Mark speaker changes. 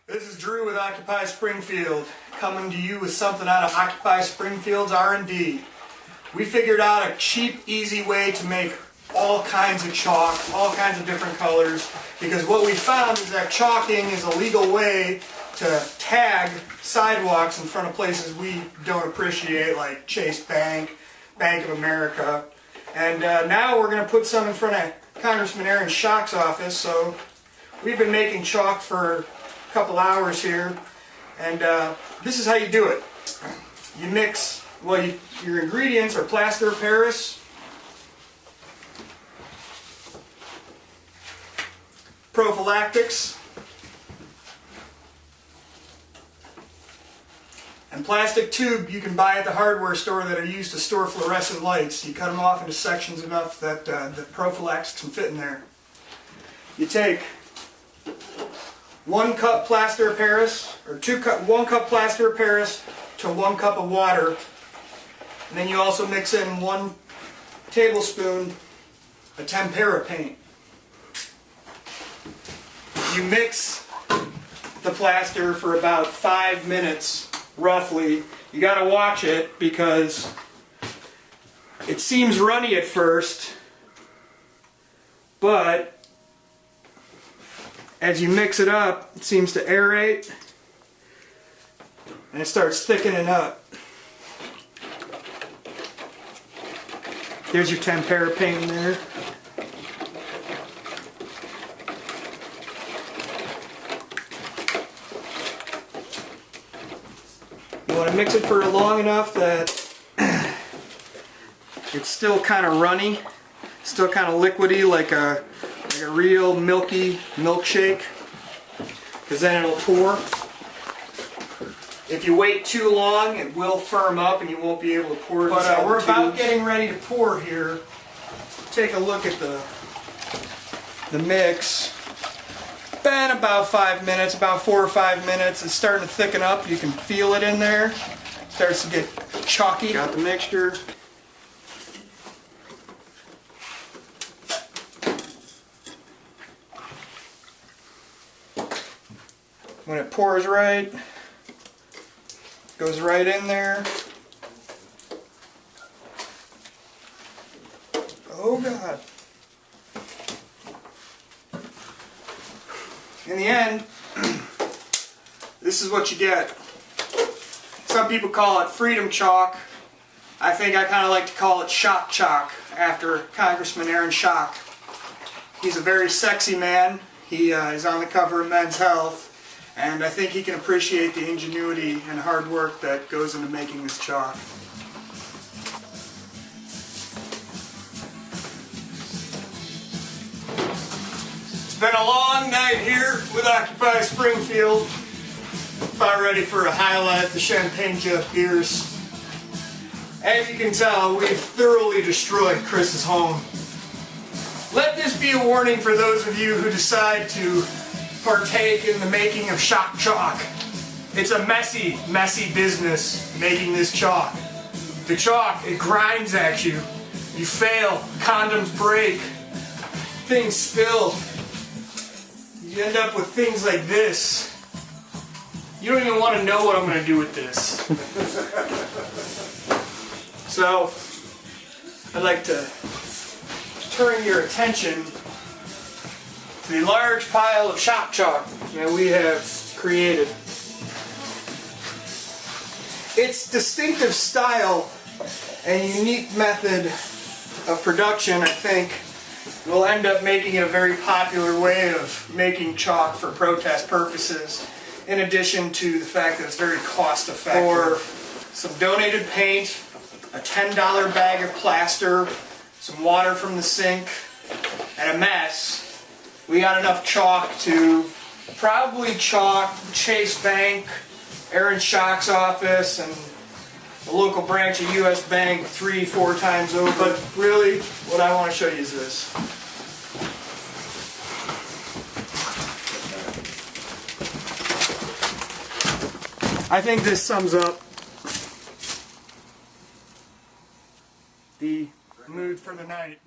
Speaker 1: This is Drew with Occupy Springfield, coming to you with something out of Occupy Springfield's R&D. We figured out a cheap, easy way to make all kinds of chalk, all kinds of different colors, because what we found is that chalking is a legal way to tag sidewalks in front of places we don't appreciate, like Chase Bank, Bank of America. And now we're going to put some in front of Congressman Aaron Schock's office. So we've been making chalk for couple hours here, and this is how you do it. You mix, your ingredients are plaster of Paris, prophylactics, and plastic tube you can buy at the hardware store that are used to store fluorescent lights. You cut them off into sections enough that the prophylactics can fit in there. You take 1 cup plaster of Paris, or 1 cup plaster of Paris to 1 cup of water, and then you also mix in 1 tablespoon of tempera paint. You mix the plaster for about 5 minutes, roughly. You gotta watch it because it seems runny at first, but as you mix it up, it seems to aerate and it starts thickening up. There's your tempera paint in there. You want to mix it for long enough that it's still kind of runny, still kind of liquidy, like a real milky milkshake, because then it'll pour. If you wait too long, it will firm up and you won't be able to pour it. But we're about getting ready to pour here. Take a look at the mix. Been about 5 minutes, about 4 or 5 minutes. It's starting to thicken up. You can feel it in there. Starts to get chalky. Got the mixture. When it pours right, goes right in there. Oh God. In the end, this is what you get. Some people call it freedom chalk. I think I kind of like to call it shock chalk, after Congressman Aaron Schock. He's a very sexy man. He is on the cover of Men's Health. And I think he can appreciate the ingenuity and hard work that goes into making this chalk. It's been a long night here with Occupy Springfield. About ready for a highlight, the Champagne Jet beers. As you can tell, we've thoroughly destroyed Chris's home. Let this be a warning for those of you who decide to partake in the making of shock chalk. It's a messy, messy business making this chalk. The chalk, it grinds at you. You fail, condoms break, things spill. You end up with things like this. You don't even want to know what I'm going to do with this. So, I'd like to turn your attention the large pile of shock chalk that we have created. Its distinctive style and unique method of production, I think, will end up making it a very popular way of making chalk for protest purposes, in addition to the fact that it's very cost effective. For some donated paint, a $10 bag of plaster, some water from the sink, and a mess, we got enough chalk to probably chalk Chase Bank, Aaron Schock's office, and the local branch of U.S. Bank 3-4 times over. But really, what I want to show you is this. I think this sums up the mood for the night.